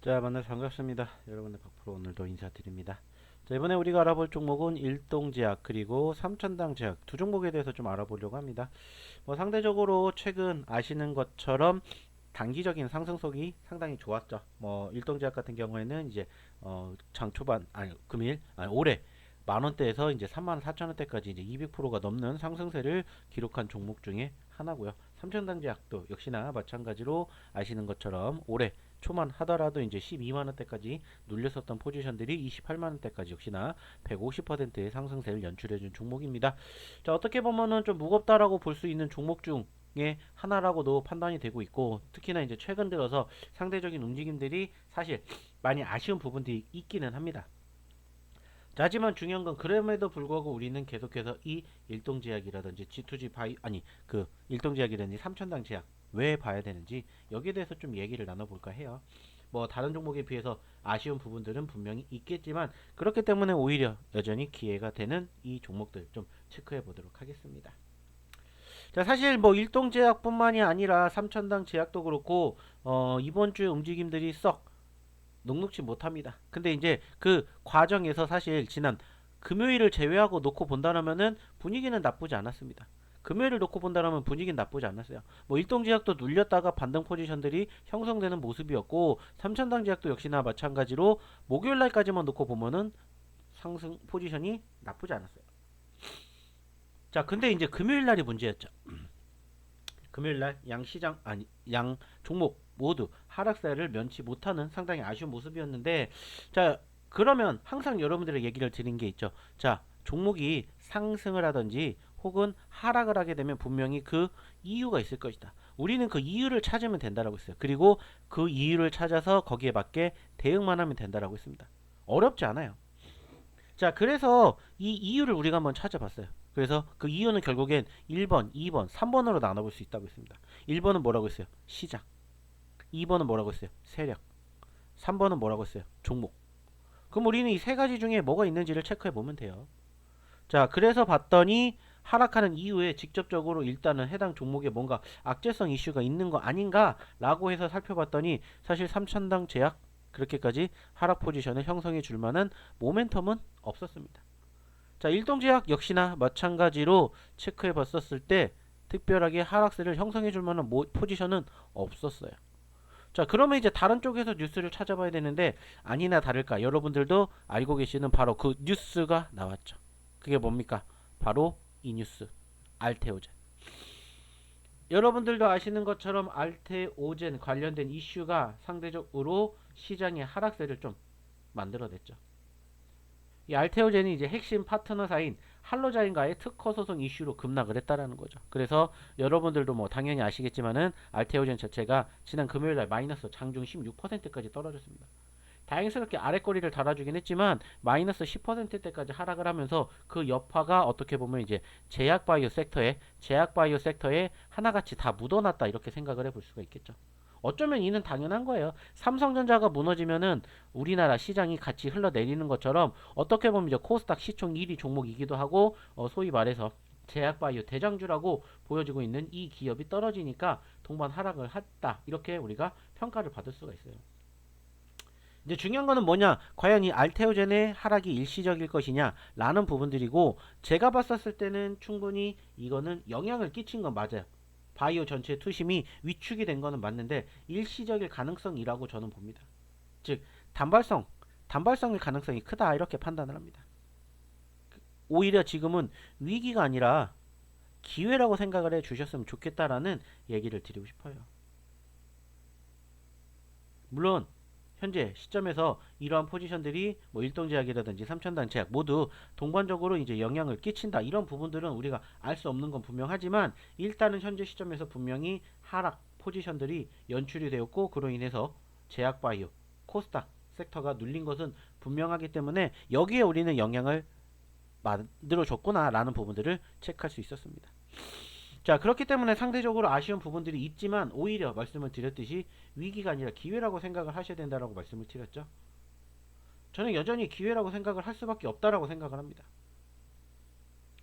자, 만나서 반갑습니다. 여러분의 박프로 오늘도 인사드립니다. 자, 이번에 우리가 알아볼 종목은 일동제약 그리고 삼천당 제약 두 종목에 대해서 좀 알아보려고 합니다. 뭐 상대적으로 최근 아시는 것처럼 단기적인 상승폭이 상당히 좋았죠. 뭐 일동제약 같은 경우에는 이제 장 초반 아니 금일 아니 올해 만 원대에서 이제 3만 4천 원대까지 이제 200%가 넘는 상승세를 기록한 종목 중에 하나고요. 삼천당 제약도 역시나 마찬가지로 아시는 것처럼 올해 초만 하더라도 이제 12만 원대까지 눌렸었던 포지션들이 28만 원대까지 역시나 150%의 상승세를 연출해준 종목입니다. 자, 어떻게 보면은 좀 무겁다라고 볼 수 있는 종목 중에 하나라고도 판단이 되고 있고, 특히나 이제 최근 들어서 상대적인 움직임들이 사실 많이 아쉬운 부분들이 있기는 합니다. 자, 하지만 중요한 건 그럼에도 불구하고 우리는 계속해서 이 일동제약이라든지 G2G 바이 아니 그 일동제약이라든지 삼천당 제약 왜 봐야 되는지 여기에 대해서 좀 얘기를 나눠볼까 해요. 뭐 다른 종목에 비해서 아쉬운 부분들은 분명히 있겠지만 그렇기 때문에 오히려 여전히 기회가 되는 이 종목들 좀 체크해 보도록 하겠습니다. 자, 사실 뭐 일동제약뿐만이 아니라 삼천당 제약도 그렇고 이번 주에 움직임들이 썩 녹록지 못합니다. 근데 이제 그 과정에서 사실 지난 금요일을 제외하고 놓고 본다면은 분위기는 나쁘지 않았습니다. 금요일을 놓고 본다면 분위기는 나쁘지 않았어요. 뭐 일동제약도 눌렸다가 반등 포지션들이 형성되는 모습이었고 삼천당 제약도 역시나 마찬가지로 목요일 날까지만 놓고 보면은 상승 포지션이 나쁘지 않았어요. 자, 근데 이제 금요일 날이 문제였죠. 금요일 날 양 시장 아니 양 종목 모두 하락세를 면치 못하는 상당히 아쉬운 모습이었는데, 자, 그러면 항상 여러분들의 얘기를 드린 게 있죠. 자, 종목이 상승을 하든지 혹은 하락을 하게 되면 분명히 그 이유가 있을 것이다. 우리는 그 이유를 찾으면 된다라고 했어요. 그리고 그 이유를 찾아서 거기에 맞게 대응만 하면 된다라고 했습니다. 어렵지 않아요. 자, 그래서 이 이유를 우리가 한번 찾아봤어요. 그래서 그 이유는 결국엔 1번, 2번, 3번으로 나눠볼 수 있다고 했습니다. 1번은 뭐라고 했어요? 시장. 2번은 뭐라고 했어요? 세력. 3번은 뭐라고 했어요? 종목. 그럼 우리는 이 세 가지 중에 뭐가 있는지를 체크해 보면 돼요. 자, 그래서 봤더니 하락하는 이후에 직접적으로 일단은 해당 종목에 뭔가 악재성 이슈가 있는 거 아닌가라고 해서 살펴봤더니 사실 삼천당 제약 그렇게까지 하락 포지션을 형성해 줄 만한 모멘텀은 없었습니다. 자, 일동제약 역시나 마찬가지로 체크해 봤었을 때 특별하게 하락세를 형성해 줄 만한 포지션은 없었어요. 자, 그러면 이제 다른 쪽에서 뉴스를 찾아봐야 되는데 아니나 다를까 여러분들도 알고 계시는 바로 그 뉴스가 나왔죠. 그게 뭡니까? 바로 이 뉴스. 알테오젠. 여러분들도 아시는 것처럼 알테오젠 관련된 이슈가 상대적으로 시장의 하락세를 좀 만들어냈죠. 이 알테오젠이 이제 핵심 파트너사인 할로자인과의 특허 소송 이슈로 급락을 했다라는 거죠. 그래서 여러분들도 뭐 당연히 아시겠지만은 알테오젠 자체가 지난 금요일 날 마이너스 장중 16%까지 떨어졌습니다. 다행스럽게 아랫꼬리를 달아주긴 했지만 마이너스 10%대까지 하락을 하면서 그 여파가 어떻게 보면 이제 제약바이오 섹터에 하나같이 다 묻어났다 이렇게 생각을 해볼 수가 있겠죠. 어쩌면 이는 당연한 거예요. 삼성전자가 무너지면은 우리나라 시장이 같이 흘러내리는 것처럼 어떻게 보면 이제 코스닥 시총 1위 종목이기도 하고 소위 말해서 제약바이오 대장주라고 보여지고 있는 이 기업이 떨어지니까 동반 하락을 했다 이렇게 우리가 평가를 받을 수가 있어요. 이제 중요한 거는 뭐냐? 과연 이 알테오젠의 하락이 일시적일 것이냐? 라는 부분들이고, 제가 봤었을 때는 충분히 이거는 영향을 끼친 건 맞아요. 바이오 전체의 투심이 위축이 된 거는 맞는데, 일시적일 가능성이라고 저는 봅니다. 즉, 단발성, 단발성일 가능성이 크다. 이렇게 판단을 합니다. 오히려 지금은 위기가 아니라 기회라고 생각을 해 주셨으면 좋겠다라는 얘기를 드리고 싶어요. 물론 현재 시점에서 이러한 포지션들이 뭐 일동제약이라든지 삼천당 제약 모두 동반적으로 이제 영향을 끼친다 이런 부분들은 우리가 알 수 없는 건 분명하지만 일단은 현재 시점에서 분명히 하락 포지션들이 연출이 되었고 그로 인해서 제약바이오 코스닥 섹터가 눌린 것은 분명하기 때문에 여기에 우리는 영향을 만들어줬구나 라는 부분들을 체크할 수 있었습니다. 자, 그렇기 때문에 상대적으로 아쉬운 부분들이 있지만 오히려 말씀을 드렸듯이 위기가 아니라 기회라고 생각을 하셔야 된다라고 말씀을 드렸죠. 저는 여전히 기회라고 생각을 할 수밖에 없다라고 생각을 합니다.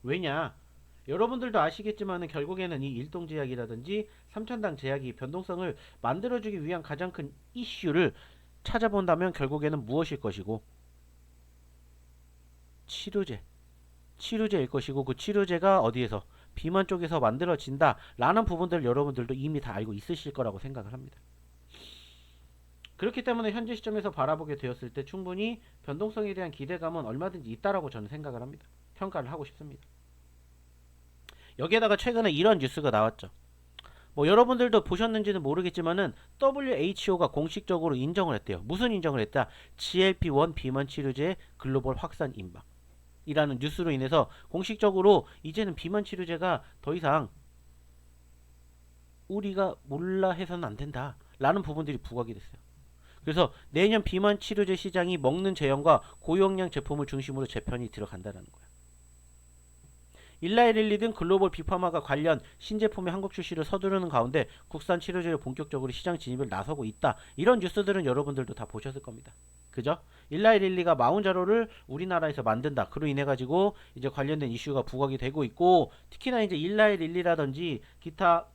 왜냐? 여러분들도 아시겠지만 결국에는 이 일동제약이라든지 삼천당 제약이 변동성을 만들어주기 위한 가장 큰 이슈를 찾아본다면 결국에는 무엇일 것이고 치료제일 것이고 그 치료제가 어디에서 비만 쪽에서 만들어진다 라는 부분들을 여러분들도 이미 다 알고 있으실 거라고 생각을 합니다. 그렇기 때문에 현재 시점에서 바라보게 되었을 때 충분히 변동성에 대한 기대감은 얼마든지 있다라고 저는 생각을 합니다. 평가를 하고 싶습니다. 여기에다가 최근에 이런 뉴스가 나왔죠. 뭐 여러분들도 보셨는지는 모르겠지만은 WHO가 공식적으로 인정을 했대요. 무슨 인정을 했다? GLP-1 비만 치료제의 글로벌 확산 임박 이라는 뉴스로 인해서 공식적으로 이제는 비만 치료제가 더 이상 우리가 몰라 해서는 안 된다 라는 부분들이 부각이 됐어요. 그래서 내년 비만 치료제 시장이 먹는 제형과 고용량 제품을 중심으로 재편이 들어간다는 거예요. 일라이릴리 등 글로벌 빅파마가 관련 신제품의 한국 출시를 서두르는 가운데 국산 치료제를 본격적으로 시장 진입을 나서고 있다. 이런 뉴스들은 여러분들도 다 보셨을 겁니다. 그죠? 일라이릴리가 마운자로를 우리나라에서 만든다. 그로 인해 가지고 이제 관련된 이슈가 부각이 되고 있고, 특히나 이제 일라이릴리라든지 기타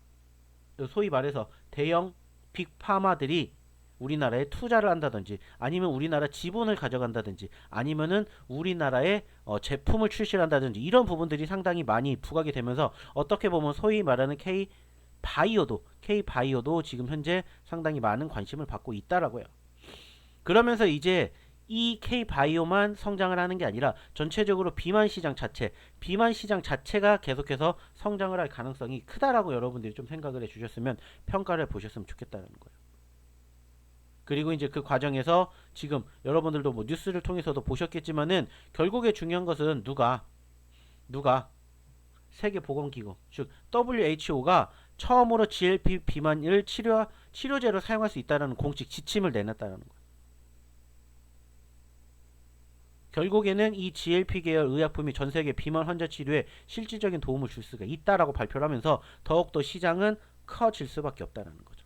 소위 말해서 대형 빅파마들이 우리나라에 투자를 한다든지 아니면 우리나라 지분을 가져간다든지 아니면은 우리나라에 제품을 출시를 한다든지 이런 부분들이 상당히 많이 부각이 되면서 어떻게 보면 소위 말하는 K바이오도 지금 현재 상당히 많은 관심을 받고 있다라고요. 그러면서 이제 이 K바이오만 성장을 하는 게 아니라 전체적으로 비만 시장 자체가 계속해서 성장을 할 가능성이 크다라고 여러분들이 좀 생각을 해주셨으면 평가를 해보셨으면 좋겠다는 거예요. 그리고 이제 그 과정에서 지금 여러분들도 뭐 뉴스를 통해서도 보셨겠지만은 결국에 중요한 것은 누가 세계보건기구 즉 WHO가 처음으로 GLP 비만을 치료제로 사용할 수 있다는 공식 지침을 내놨다는 거예요. 결국에는 이 GLP 계열 의약품이 전 세계 비만 환자 치료에 실질적인 도움을 줄 수가 있다라고 발표를 하면서 더욱더 시장은 커질 수밖에 없다는 거죠.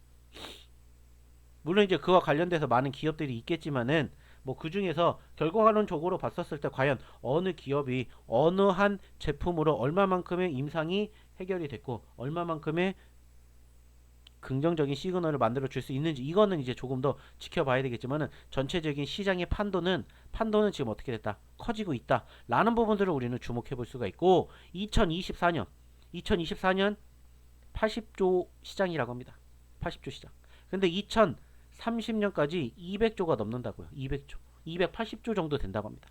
물론 이제 그와 관련돼서 많은 기업들이 있겠지만은 뭐 그 중에서 결과론적으로 봤었을 때 과연 어느 기업이 어느 한 제품으로 얼마만큼의 임상이 해결이 됐고 얼마만큼의 긍정적인 시그널을 만들어 줄 수 있는지 이거는 이제 조금 더 지켜봐야 되겠지만은 전체적인 시장의 판도는 지금 어떻게 됐다 커지고 있다 라는 부분들을 우리는 주목해 볼 수가 있고 2024년 80조 시장이라고 합니다. 80조 시장. 근데 2030년까지 200조가 넘는다고요. 200조. 280조 정도 된다고 합니다.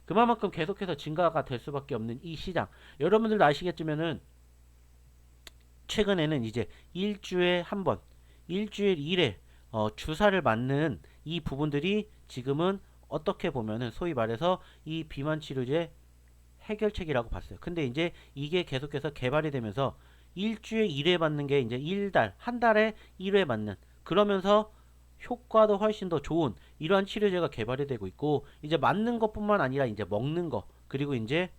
그만큼 계속해서 증가가 될 수밖에 없는 이 시장. 여러분들도 아시겠지만은 최근에는 이제 일주에 한 번, 일주일 1회 주사를 맞는 이 부분들이 지금은 어떻게 보면은 소위 말해서 이 비만 치료제 해결책이라고 봤어요. 근데 이제 이게 계속해서 개발이 되면서 일주에 1회 맞는 게 이제 한 달에 1회 맞는 그러면서 효과도 훨씬 더 좋은 이러한 치료제가 개발이 되고 있고 이제 맞는 것뿐만 아니라 이제 먹는 거 그리고 이제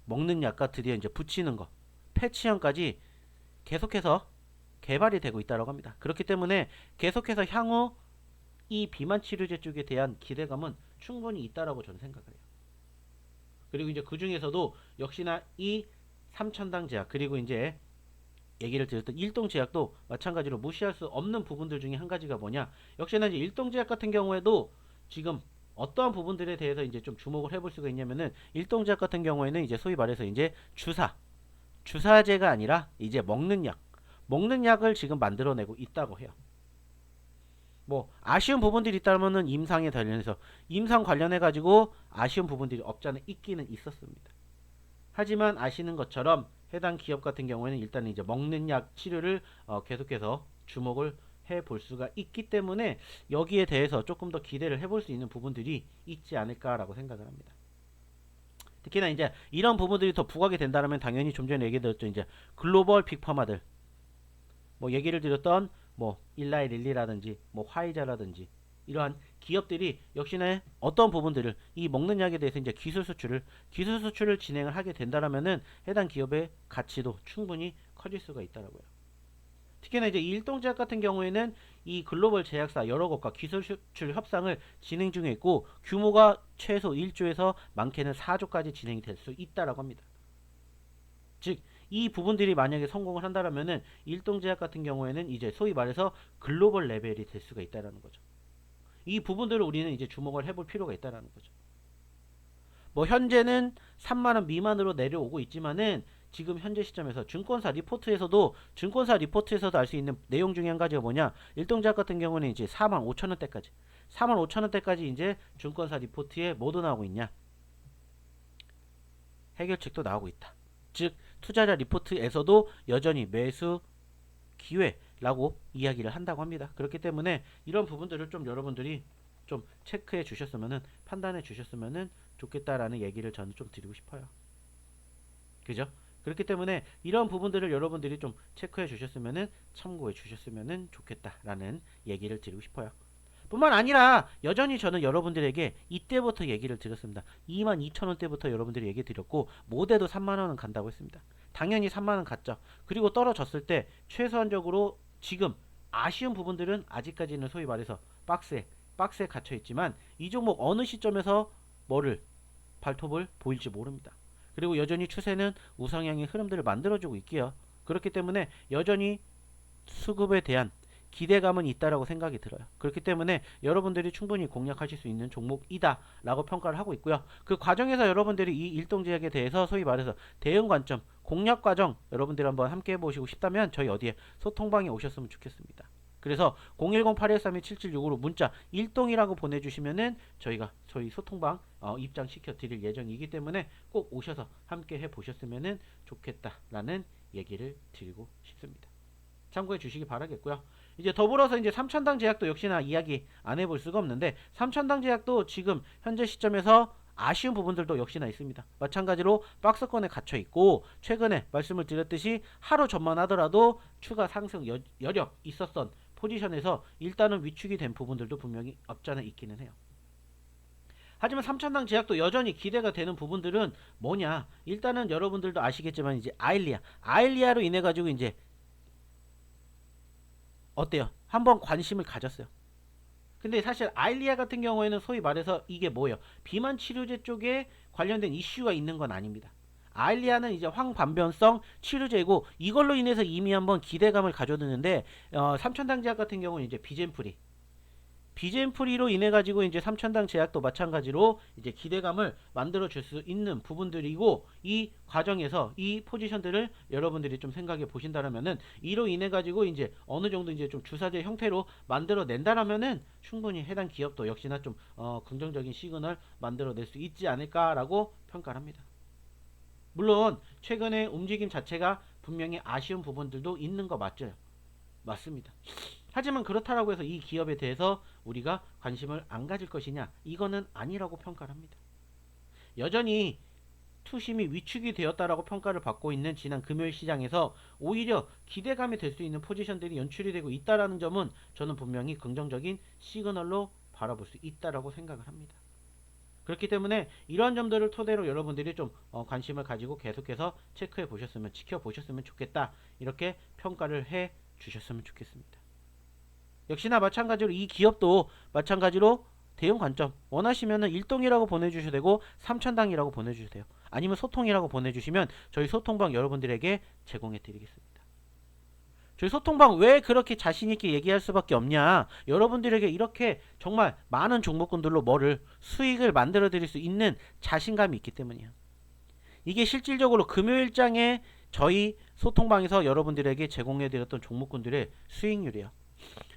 먹는 약과 드디어 이제 붙이는 거 패치형까지 계속해서 개발이 되고 있다고 합니다. 그렇기 때문에 계속해서 향후 이 비만 치료제 쪽에 대한 기대감은 충분히 있다라고 저는 생각을 해요. 그리고 이제 그 중에서도 역시나 이 삼천당 제약 그리고 이제 얘기를 드렸던 일동제약도 마찬가지로 무시할 수 없는 부분들 중에 한 가지가 뭐냐 역시나 이제 일동제약 같은 경우에도 지금 어떠한 부분들에 대해서 이제 좀 주목을 해볼 수가 있냐면은 일동제약 같은 경우에는 이제 소위 말해서 이제 주사제가 아니라 이제 먹는 약을 지금 만들어내고 있다고 해요. 뭐 아쉬운 부분들이 있다면은 임상에 관련해서 임상 관련해 가지고 아쉬운 부분들이 없잖아 있기는 있었습니다. 하지만 아시는 것처럼 해당 기업 같은 경우에는 일단 이제 먹는 약 치료를 계속해서 주목을 해 볼 수가 있기 때문에 여기에 대해서 조금 더 기대를 해볼 수 있는 부분들이 있지 않을까라고 생각을 합니다. 특히나 이제 이런 부분들이 더 부각이 된다면 당연히 좀 전에 얘기 드렸죠. 이제 글로벌 빅파마들 뭐 얘기를 드렸던 뭐 일라이릴리라든지 뭐 화이자라든지 이러한 기업들이 역시나 어떤 부분들을 이 먹는 약에 대해서 이제 기술 수출을 진행을 하게 된다라면은 해당 기업의 가치도 충분히 커질 수가 있다라고요. 특히나 이제 일동제약 같은 경우에는 이 글로벌 제약사 여러 곳과 기술 수출 협상을 진행 중에 있고 규모가 최소 1조에서 많게는 4조까지 진행이 될 수 있다라고 합니다. 즉 이 부분들이 만약에 성공을 한다라면은 일동제약 같은 경우에는 이제 소위 말해서 글로벌 레벨이 될 수가 있다라는 거죠. 이 부분들을 우리는 이제 주목을 해볼 필요가 있다라는 거죠. 뭐 현재는 3만 원 미만으로 내려오고 있지만은 지금 현재 시점에서 증권사 리포트에서도 알 수 있는 내용 중에 한 가지가 뭐냐? 일동제약 같은 경우는 이제 4만 5천 원대까지 4만 5천 원대까지 이제 증권사 리포트에 뭐도 나오고 있냐? 해결책도 나오고 있다. 즉 투자자 리포트에서도 여전히 매수 기회라고 이야기를 한다고 합니다. 그렇기 때문에 이런 부분들을 좀 여러분들이 좀 체크해 주셨으면은, 판단해 주셨으면은 좋겠다라는 얘기를 저는 좀 드리고 싶어요. 그죠? 그렇기 때문에 이런 부분들을 여러분들이 좀 체크해 주셨으면은, 참고해 주셨으면은 좋겠다라는 얘기를 드리고 싶어요. 뿐만 아니라 여전히 저는 여러분들에게 이때부터 얘기를 드렸습니다. 22,000원대부터 여러분들이 얘기 드렸고, 모대도 3만원은 간다고 했습니다. 당연히 3만원 갔죠. 그리고 떨어졌을 때 최소한적으로 지금 아쉬운 부분들은 아직까지는 소위 말해서 박스에 갇혀 있지만, 이 종목 어느 시점에서 뭐를 발톱을 보일지 모릅니다. 그리고 여전히 추세는 우상향의 흐름들을 만들어주고 있기요. 그렇기 때문에 여전히 수급에 대한 기대감은 있다라고 생각이 들어요. 그렇기 때문에 여러분들이 충분히 공략하실 수 있는 종목이다 라고 평가를 하고 있고요. 그 과정에서 여러분들이 이 일동제약에 대해서 소위 말해서 대응 관점, 공략 과정 여러분들이 한번 함께 해보시고 싶다면 저희 어디에 소통방에 오셨으면 좋겠습니다. 그래서 010-8132-7765로 문자 일동이라고 보내주시면은 저희가 저희 소통방 입장시켜 드릴 예정이기 때문에 꼭 오셔서 함께 해보셨으면 좋겠다라는 얘기를 드리고 싶습니다. 참고해 주시기 바라겠고요. 이제 더불어서 이제 삼천당 제약도 역시나 이야기 안 해볼 수가 없는데, 삼천당 제약도 지금 현재 시점에서 아쉬운 부분들도 역시나 있습니다. 마찬가지로 박스권에 갇혀 있고, 최근에 말씀을 드렸듯이 하루 전만 하더라도 추가 상승 여력 있었던 포지션에서 일단은 위축이 된 부분들도 분명히 없잖아 있기는 해요. 하지만 삼천당 제약도 여전히 기대가 되는 부분들은 뭐냐? 일단은 여러분들도 아시겠지만 이제 아일리아로 인해 가지고 이제 어때요? 한번 관심을 가졌어요. 근데 사실 아일리아 같은 경우에는 소위 말해서 이게 뭐예요? 비만 치료제 쪽에 관련된 이슈가 있는 건 아닙니다. 아일리아는 이제 황반변성 치료제고, 이걸로 인해서 이미 한번 기대감을 가져두는데, 삼천당 제약 같은 경우는 이제 비젠프리로 인해 가지고 이제 삼천당 제약도 마찬가지로 이제 기대감을 만들어 줄 수 있는 부분들이고, 이 과정에서 이 포지션들을 여러분들이 좀 생각해 보신다라면은, 이로 인해 가지고 이제 어느 정도 이제 좀 주사제 형태로 만들어 낸다라면은 충분히 해당 기업도 역시나 좀 긍정적인 시그널 만들어 낼 수 있지 않을까라고 평가를 합니다. 물론 최근에 움직임 자체가 분명히 아쉬운 부분들도 있는 거 맞죠? 맞습니다. 하지만 그렇다라고 해서 이 기업에 대해서 우리가 관심을 안 가질 것이냐? 이거는 아니라고 평가를 합니다. 여전히 투심이 위축이 되었다라고 평가를 받고 있는 지난 금요일 시장에서 오히려 기대감이 될 수 있는 포지션들이 연출이 되고 있다라는 점은 저는 분명히 긍정적인 시그널로 바라볼 수 있다라고 생각을 합니다. 그렇기 때문에 이러한 점들을 토대로 여러분들이 좀 관심을 가지고 계속해서 체크해 보셨으면, 지켜보셨으면 좋겠다, 이렇게 평가를 해 주셨으면 좋겠습니다. 역시나 마찬가지로 이 기업도 마찬가지로 대응 관점 원하시면은 일동이라고 보내주셔도 되고, 삼천당이라고 보내주셔도 돼요. 아니면 소통이라고 보내주시면 저희 소통방 여러분들에게 제공해 드리겠습니다. 저희 소통방 왜 그렇게 자신있게 얘기할 수밖에 없냐? 여러분들에게 이렇게 정말 많은 종목군들로 수익을 만들어 드릴 수 있는 자신감이 있기 때문이에요. 이게 실질적으로 금요일장에 저희 소통방에서 여러분들에게 제공해 드렸던 종목군들의 수익률이에요.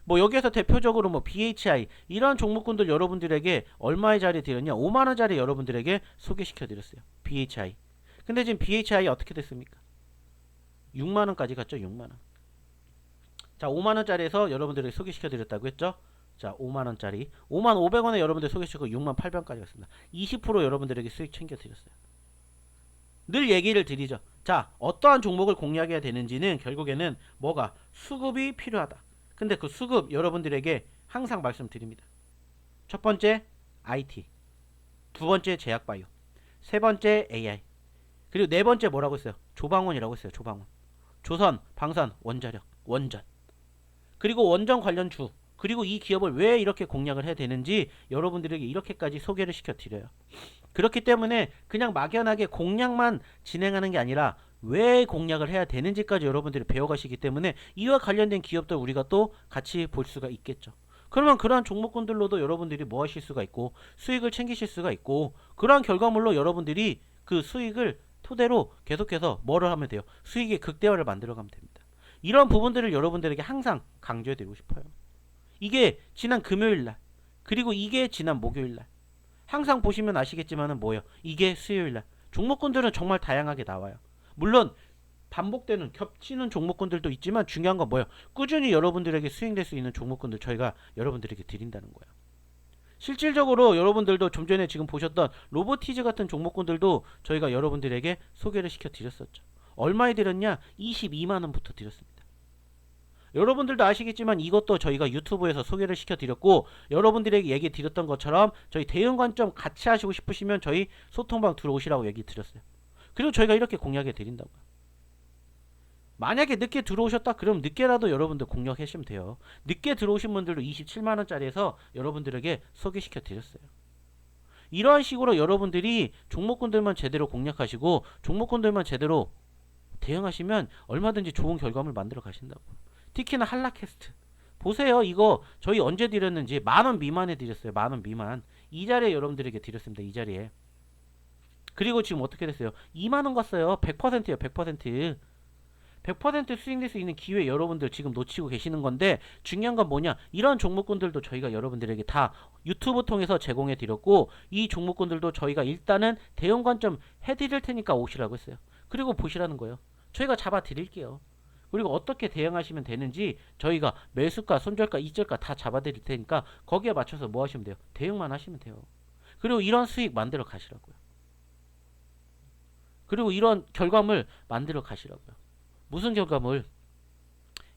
뭐 여기에서 대표적으로 뭐 BHI 이런 종목군들 여러분들에게 얼마의 자리 드렸냐? 5만원짜리 여러분들에게 소개시켜 드렸어요. BHI. 근데 지금 BHI 어떻게 됐습니까? 6만원까지 갔죠. 6만원. 자, 5만원짜리에서 여러분들에게 소개시켜 드렸다고 했죠. 자, 5만원짜리 5만 500원에 여러분들 소개시키고 6만 800원까지 갔습니다. 20% 여러분들에게 수익 챙겨 드렸어요. 늘 얘기를 드리죠. 자, 어떠한 종목을 공략해야 되는지는 결국에는 뭐가 수급이 필요하다. 근데 그 수급 여러분들에게 항상 말씀드립니다. 첫 번째 IT, 두 번째 제약바이오, 세 번째 AI, 그리고 네 번째 뭐라고 했어요? 조방원이라고 했어요. 조방원. 조선, 방산, 원자력, 원전. 그리고 원전 관련주, 그리고 이 기업을 왜 이렇게 공략을 해야 되는지 여러분들에게 이렇게까지 소개를 시켜드려요. 그렇기 때문에 그냥 막연하게 공략만 진행하는 게 아니라 왜 공략을 해야 되는지까지 여러분들이 배워가시기 때문에 이와 관련된 기업도 우리가 또 같이 볼 수가 있겠죠. 그러면 그러한 종목군들로도 여러분들이 뭐 하실 수가 있고 수익을 챙기실 수가 있고 그러한 결과물로 여러분들이 그 수익을 토대로 계속해서 뭐를 하면 돼요? 수익의 극대화를 만들어가면 됩니다. 이런 부분들을 여러분들에게 항상 강조해드리고 싶어요. 이게 지난 금요일날 그리고 이게 지난 목요일날 항상 보시면 아시겠지만은 뭐예요? 이게 수요일날 종목군들은 정말 다양하게 나와요. 물론 반복되는 겹치는 종목군들도 있지만 중요한 건 뭐예요? 꾸준히 여러분들에게 수익될 수 있는 종목군들 저희가 여러분들에게 드린다는 거예요. 실질적으로 여러분들도 좀 전에 지금 보셨던 로보티즈 같은 종목군들도 저희가 여러분들에게 소개를 시켜 드렸었죠. 얼마에 드렸냐? 22만원부터 드렸습니다. 여러분들도 아시겠지만 이것도 저희가 유튜브에서 소개를 시켜 드렸고 여러분들에게 얘기 드렸던 것처럼 저희 대응 관점 같이 하시고 싶으시면 저희 소통방 들어오시라고 얘기 드렸어요. 그리고 저희가 이렇게 공략해 드린다고요. 만약에 늦게 들어오셨다 그럼 늦게라도 여러분들 공략하시면 돼요. 늦게 들어오신 분들도 27만원짜리에서 여러분들에게 소개시켜 드렸어요. 이러한 식으로 여러분들이 종목군들만 제대로 공략하시고 종목군들만 제대로 대응하시면 얼마든지 좋은 결과물 만들어 가신다고. 특히나 한라캐스트 보세요. 이거 저희 언제 드렸는지 만원 미만에 드렸어요. 만원 미만. 이 자리에 여러분들에게 드렸습니다. 이 자리에. 그리고 지금 어떻게 됐어요? 2만원 갔어요. 100%예요. 100%. 100% 수익낼 수 있는 기회 여러분들 지금 놓치고 계시는 건데 중요한 건 뭐냐? 이런 종목군들도 저희가 여러분들에게 다 유튜브 통해서 제공해 드렸고 이 종목군들도 저희가 일단은 대응 관점 해드릴 테니까 오시라고 했어요. 그리고 보시라는 거예요. 저희가 잡아 드릴게요. 그리고 어떻게 대응하시면 되는지 저희가 매수가, 손절가, 이절가 다 잡아 드릴 테니까 거기에 맞춰서 뭐 하시면 돼요? 대응만 하시면 돼요. 그리고 이런 수익 만들어 가시라고요. 그리고 이런 결과물 만들어 가시라고요. 무슨 결과물?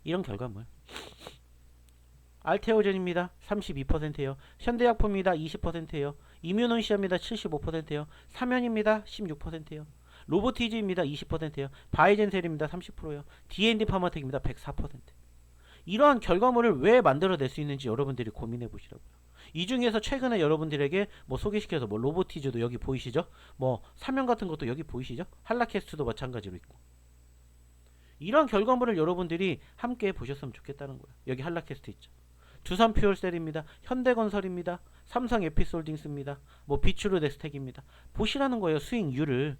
이런 결과물. 알테오젠입니다. 32%예요. 현대약품입니다. 20%예요. 이뮤논시아입니다. 75%예요. 사면입니다. 16%예요. 로보티즈입니다. 20%예요. 바이젠셀입니다. 30%예요. D&D 파마텍입니다. 104%. 이러한 결과물을 왜 만들어낼 수 있는지 여러분들이 고민해 보시라고요. 이 중에서 최근에 여러분들에게 뭐 소개시켜서 뭐 로보티즈도 여기 보이시죠? 뭐 사면 같은 것도 여기 보이시죠? 한라캐스트도 마찬가지로 있고. 이런 결과물을 여러분들이 함께 보셨으면 좋겠다는 거예요. 여기 한라캐스트 있죠. 두산퓨얼셀입니다. 현대건설입니다. 삼성에피솔딩스입니다. 뭐 비추르데스텍입니다. 보시라는 거예요. 수익률을.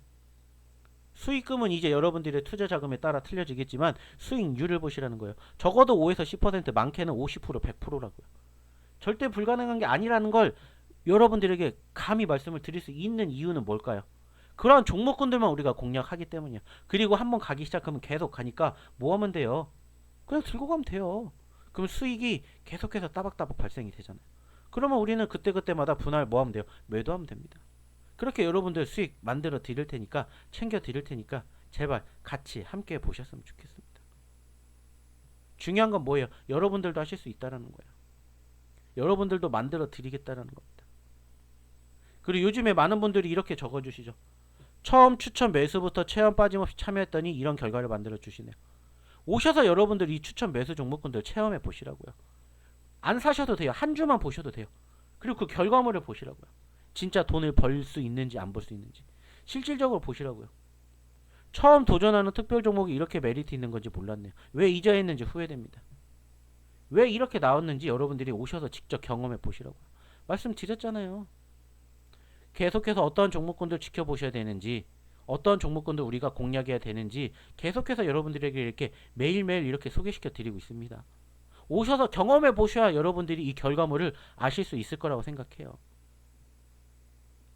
수익금은 이제 여러분들의 투자 자금에 따라 틀려지겠지만 수익률을 보시라는 거예요. 적어도 5에서 10%, 많게는 50%, 100%라고요. 절대 불가능한 게 아니라는 걸 여러분들에게 감히 말씀을 드릴 수 있는 이유는 뭘까요? 그러한 종목군들만 우리가 공략하기 때문이에요. 그리고 한번 가기 시작하면 계속 가니까 뭐 하면 돼요? 그냥 들고 가면 돼요. 그럼 수익이 계속해서 따박따박 발생이 되잖아요. 그러면 우리는 그때그때마다 분할 뭐 하면 돼요? 매도하면 됩니다. 그렇게 여러분들 수익 만들어 드릴 테니까 챙겨 드릴 테니까 제발 같이 함께 보셨으면 좋겠습니다. 중요한 건 뭐예요? 여러분들도 하실 수 있다는 거예요. 여러분들도 만들어 드리겠다는 겁니다. 그리고 요즘에 많은 분들이 이렇게 적어주시죠. 처음 추천 매수부터 체험 빠짐없이 참여했더니 이런 결과를 만들어 주시네요. 오셔서 여러분들 이 추천 매수 종목군들 체험해 보시라고요. 안 사셔도 돼요. 한 주만 보셔도 돼요. 그리고 그 결과물을 보시라고요. 진짜 돈을 벌 수 있는지 안 벌 수 있는지 실질적으로 보시라고요. 처음 도전하는 특별 종목이 이렇게 메리트 있는 건지 몰랐네요. 왜 이자했는지 후회됩니다. 왜 이렇게 나왔는지 여러분들이 오셔서 직접 경험해 보시라고요. 말씀드렸잖아요. 계속해서 어떤 종목군들 지켜보셔야 되는지 어떤 종목군들 우리가 공략해야 되는지 계속해서 여러분들에게 이렇게 매일매일 이렇게 소개시켜 드리고 있습니다. 오셔서 경험해 보셔야 여러분들이 이 결과물을 아실 수 있을 거라고 생각해요.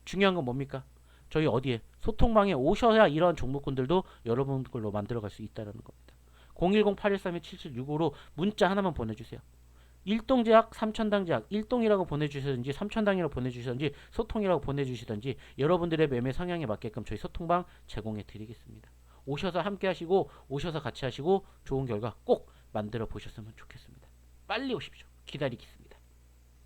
중요한 건 뭡니까? 저희 어디에? 소통방에 오셔야 이런 종목군들도 여러분 걸로 만들어갈 수 있다는 겁니다. 010-813-7765로 문자 하나만 보내주세요. 일동제약, 삼천당제약, 일동이라고 보내주시든지 삼천당이라고 보내주시든지 소통이라고 보내주시든지 여러분들의 매매 성향에 맞게끔 저희 소통방 제공해 드리겠습니다. 오셔서 함께 하시고 오셔서 같이 하시고 좋은 결과 꼭 만들어 보셨으면 좋겠습니다. 빨리 오십시오. 기다리겠습니다.